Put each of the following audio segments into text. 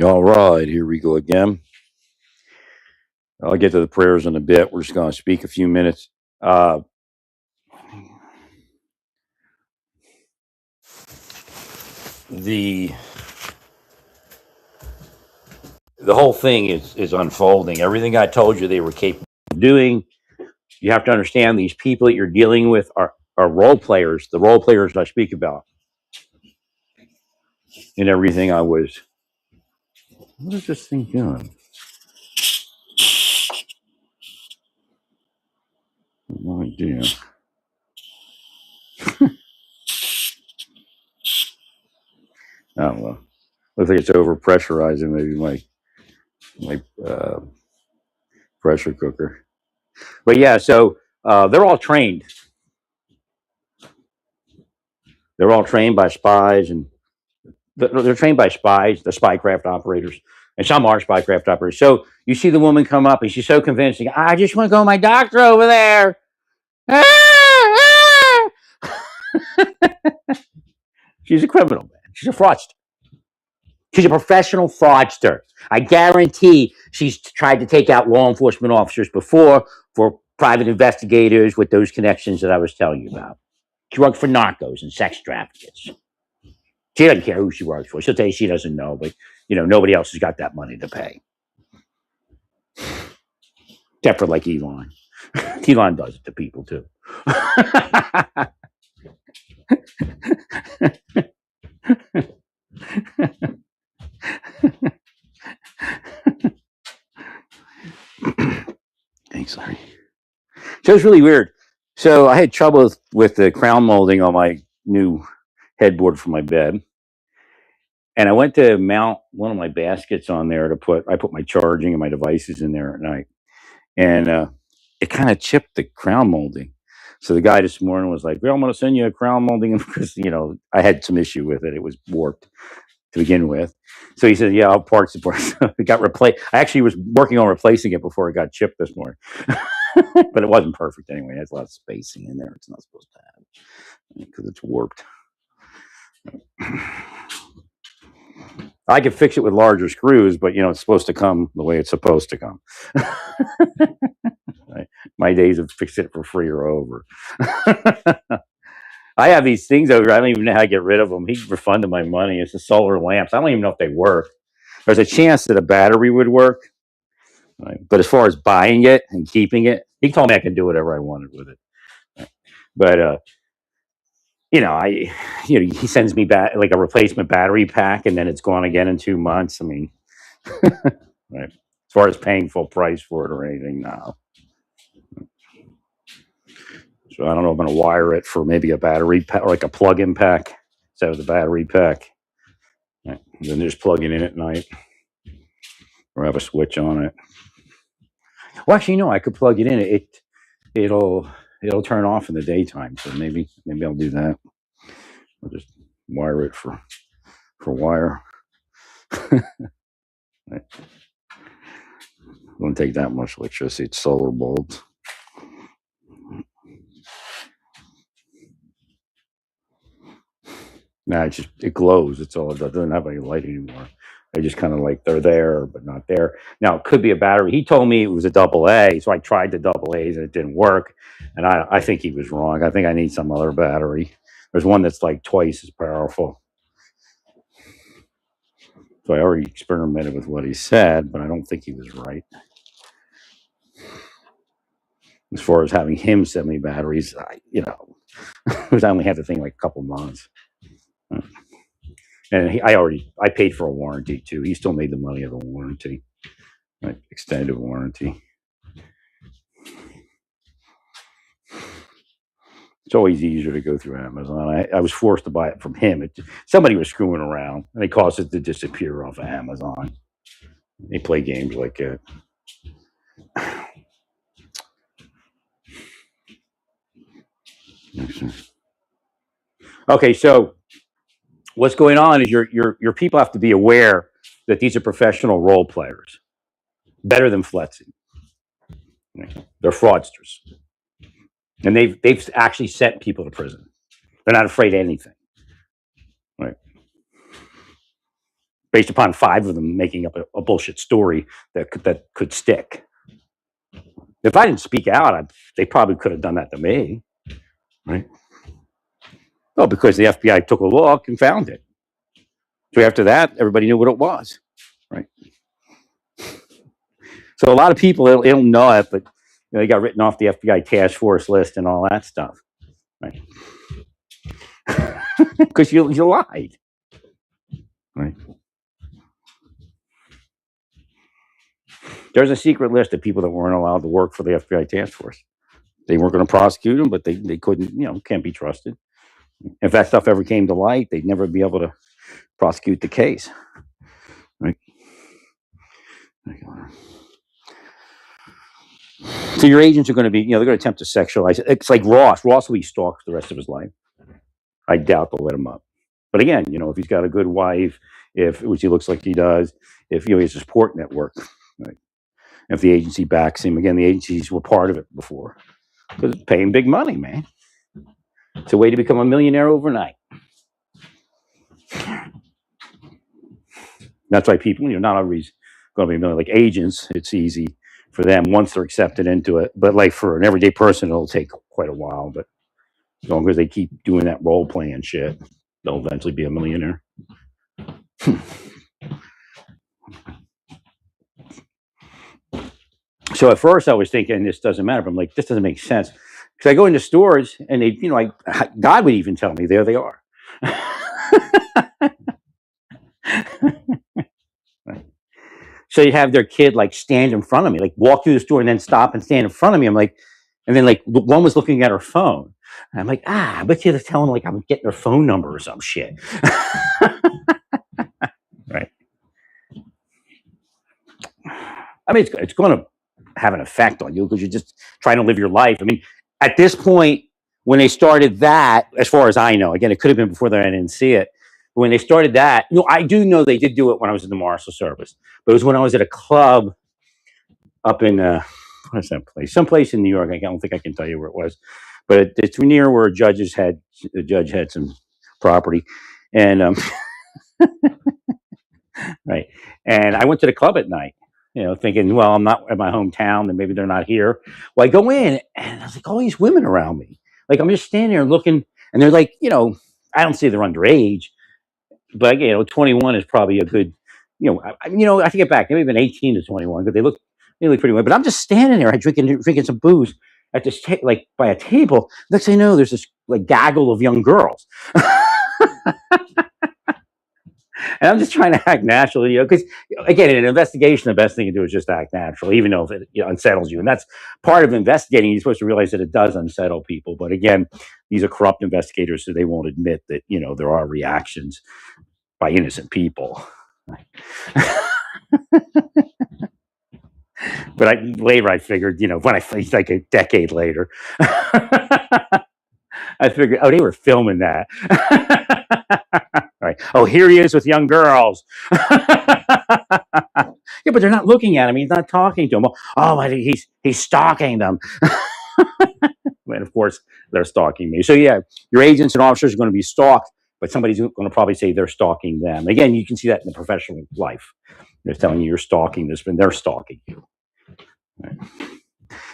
All right, here we go again. I'll get to the prayers in a bit. We're just going to speak a few minutes. Uh, the the whole thing is unfolding. Everything I told you they were capable of doing. You have to understand these people that you're dealing with are role players. The role players I speak about, and everything I was. What is this thing doing? No idea. I don't know. Looks like it's over pressurizing maybe my pressure cooker. But yeah, so they're all trained. They're all trained by spies, and they're trained by spies, the spycraft operators, and some are spycraft operators. So you see the woman come up, and she's so convincing. I just want to go to my doctor over there. She's a criminal, man. She's a fraudster. She's a professional fraudster. I guarantee she's tried to take out law enforcement officers before for private investigators with those connections that I was telling you about. She worked for narcos and sex traffickers. She doesn't care who she works for. She'll tell you she doesn't know, but nobody else has got that money to pay. Except for like Elon. Elon does it to people too. Thanks, Larry. So it's really weird. So I had trouble with the crown molding on my new headboard for my bed. And I went to mount one of my baskets on there I put my charging and my devices in there at night. And it kind of chipped the crown molding. So the guy this morning was like, well, I'm going to send you a crown molding because, I had some issue with it. It was warped to begin with. So he said, yeah, I'll parts it. It got replaced. I actually was working on replacing it before it got chipped this morning. But it wasn't perfect anyway. It has a lot of spacing in there. It's not supposed to have because it's warped. I could fix it with larger screws, but it's supposed to come the way it's supposed to come. My days of fixing it for free are over. I have these things over. I don't even know how to get rid of them. He refunded my money. It's the solar lamps. I don't even know if they work. There's a chance that a battery would work, right? But as far as buying it and keeping it, he told me I could do whatever I wanted with it. Right? But he sends me back like a replacement battery pack, and then it's gone again in 2 months. I mean, right? As far as paying full price for it or anything, no. So I don't know if I'm going to wire it for maybe a battery pack or like a plug-in pack instead of the battery pack. Right. And then just plug it in at night or have a switch on it. Well, actually, no, I could plug it in. It'll turn off in the daytime. So maybe I'll do that. I'll just wire it for wire. Right. Won't take that much electricity. It's solar bulbs. Nah, it glows. It's all. It doesn't have any light anymore. They just kind of like they're there but not there. Now it could be a battery. He told me it was a double A, so I tried the double A's and it didn't work. And I think he was wrong. I think I need some other battery. There's one that's like twice as powerful. So I already experimented with what he said, but I don't think he was right. As far as having him send me batteries, because I only had the thing like a couple months. And I paid for a warranty too. He still made the money of the warranty, like extended warranty. It's always easier to go through Amazon. I was forced to buy it from him. Somebody was screwing around, and they caused it to disappear off of Amazon. They play games like that. Okay, so what's going on is your people have to be aware that these are professional role players, better than Fletzy. They're fraudsters, and they've actually sent people to prison. They're not afraid of anything. Right. based upon 5 of them making up a bullshit story that could stick. If I didn't speak out, they probably could have done that to me, right? Well, because the FBI took a look and found it. So after that, everybody knew what it was, right? So a lot of people they don't know it, but they got written off the FBI task force list and all that stuff, right? Because you lied, right? There's a secret list of people that weren't allowed to work for the FBI task force. They weren't going to prosecute them, but they couldn't, can't be trusted. If that stuff ever came to light, they'd never be able to prosecute the case, right? So your agents are going to be, they're going to attempt to sexualize it. It's like Ross. Ross will be stalked the rest of his life. I doubt they'll let him up. But again, if he's got a good wife, which he looks like he does, if he has a support network, right? If the agency backs him, again, the agencies were part of it before because it's paying big money, man. It's a way to become a millionaire overnight. That's why people, not always going to be a millionaire. Like agents, it's easy for them once they're accepted into it. But like for an everyday person, it'll take quite a while. But as long as they keep doing that role playing shit, they'll eventually be a millionaire. So at first I was thinking this doesn't matter, but I'm like, this doesn't make sense. Because I go into stores and they, God would even tell me, there they are. Right. So you have their kid like stand in front of me, like walk through the store and then stop and stand in front of me. I'm like, and then like one was looking at her phone. And I'm like, I bet you they're telling like I'm getting her phone number or some shit. Right. I mean, it's going to have an effect on you because you're just trying to live your life. I mean, at this point, when they started that, as far as I know, again, it could have been before that, I didn't see it. But when they started that, I do know they did do it when I was in the Marshal Service, but it was when I was at a club up in what is that place? Someplace in New York. I don't think I can tell you where it was, but it's near where the judge had some property, and right. And I went to the club at night, thinking, well, I'm not at my hometown and maybe they're not here. Well, I go in and I was like, all these women around me. Like, I'm just standing there looking and they're like, I don't say they're underage, but 21 is probably a good, I take it back. They may have been 18 to 21 because they look pretty well. But I'm just standing there, drinking some booze at this, like by a table. Next thing you know, there's this like gaggle of young girls. And I'm just trying to act naturally, because again, in an investigation, the best thing to do is just act natural, even though if it unsettles you. And that's part of investigating. You're supposed to realize that it does unsettle people. But again, these are corrupt investigators, so they won't admit that, there are reactions by innocent people. But later I figured, when I faced like a decade later, I figured, they were filming that. Right. Oh, here he is with young girls. Yeah, but they're not looking at him. He's not talking to them. Oh, he's stalking them. And of course, they're stalking me. So yeah, your agents and officers are going to be stalked, but somebody's going to probably say they're stalking them. Again, you can see that in the professional life. They're telling you you're stalking this, but they're stalking you. Right.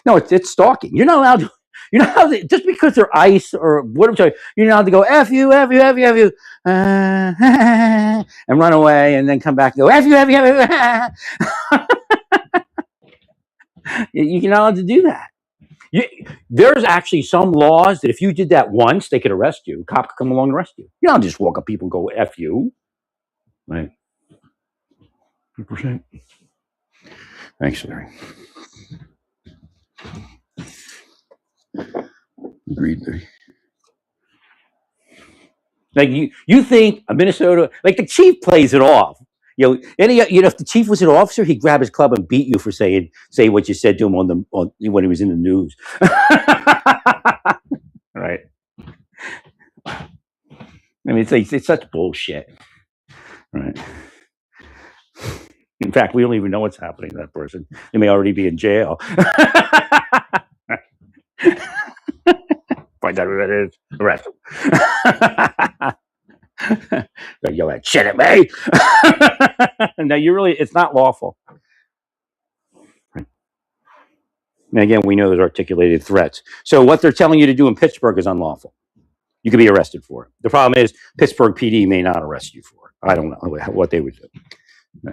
No, it's stalking. You're not allowed to. You're not allowed to, just because they're ICE or whatever. You're not allowed to go F you, and run away, and then come back and go F you. You're not allowed to do that. There's actually some laws that if you did that once, they could arrest you. A cop could come along and arrest you. You don't just walk up people and go F you. Right. 100%. Thanks, Larry. Agreed, Larry. Like you think a Minnesota, like the chief plays it off. If the chief was an officer, he'd grab his club and beat you for say what you said to him when he was in the news. Right. I mean, it's such bullshit. Right. In fact, we don't even know what's happening to that person. They may already be in jail. Find out who that is. Arrest them. They yell that shit at me. No, it's not lawful. And again, we know there's articulated threats. So what they're telling you to do in Pittsburgh is unlawful. You could be arrested for it. The problem is Pittsburgh PD may not arrest you for it. I don't know what they would do.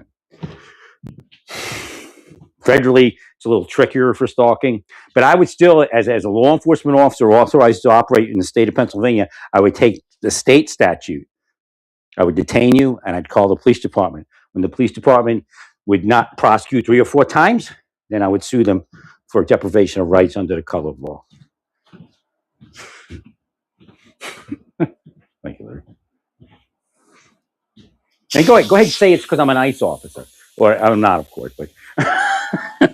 Federally, it's a little trickier for stalking, but I would still, as a law enforcement officer authorized to operate in the state of Pennsylvania, I would take the state statute. I would detain you, and I'd call the police department. When the police department would not prosecute 3 or 4 times, then I would sue them for deprivation of rights under the color of law. Thank you, Larry. And go ahead and say it's because I'm an ICE officer. Or I'm not, of course, but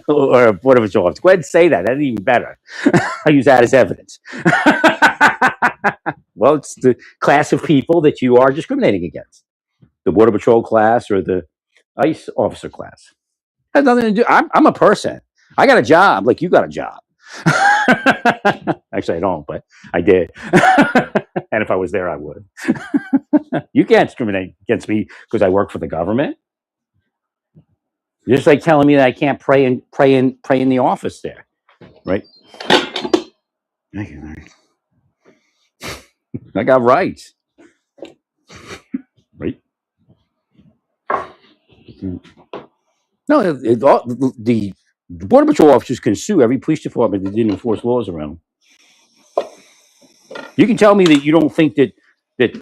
or a Board of Patrol. Go ahead and say that. That's even better. I use that as evidence. Well, it's the class of people that you are discriminating against. The Border Patrol class or the ICE officer class. Has nothing to do. I'm a person. I got a job like you got a job. Actually, I don't, but I did. And if I was there, I would. You can't discriminate against me because I work for the government. You're just like telling me that I can't pray in the office there, right? Thank you, Larry. I got rights, right? No, the Border Patrol officers can sue every police department that didn't enforce laws around them. You can tell me that you don't think that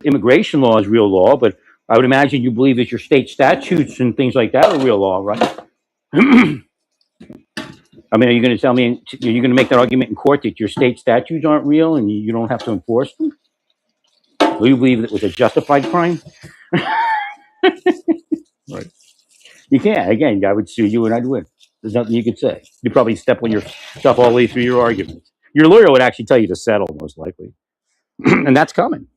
immigration law is real law, but I would imagine you believe that your state statutes and things like that are real law, right? I mean, are you going to tell me, are you going to make that argument in court that your state statutes aren't real and you don't have to enforce them? Do you believe that it was a justified crime? Right. You can't. Again, I would sue you and I'd win. There's nothing you could say. You'd probably step on your stuff all the way through your arguments. Your lawyer would actually tell you to settle, most likely. And that's coming.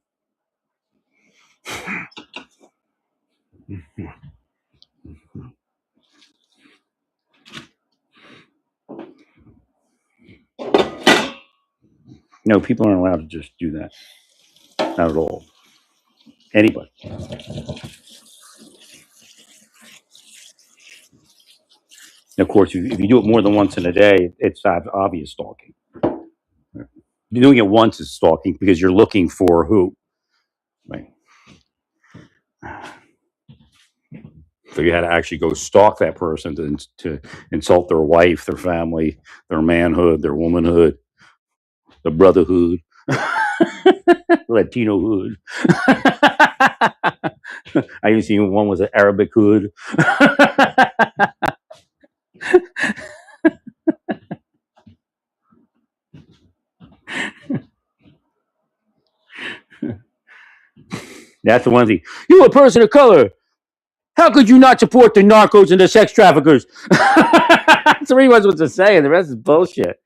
No, people aren't allowed to just do that. Not at all. Anybody. And of course, if you do it more than once in a day, it's obvious stalking. You're doing it once is stalking because you're looking for who, right? So you had to actually go stalk that person to insult their wife, their family, their manhood, their womanhood, the brotherhood, Latino hood. I even seen one was an Arabic hood. That's the one thing. You're a person of color. How could you not support the narcos and the sex traffickers? That's what he was supposed to say, and the rest is bullshit.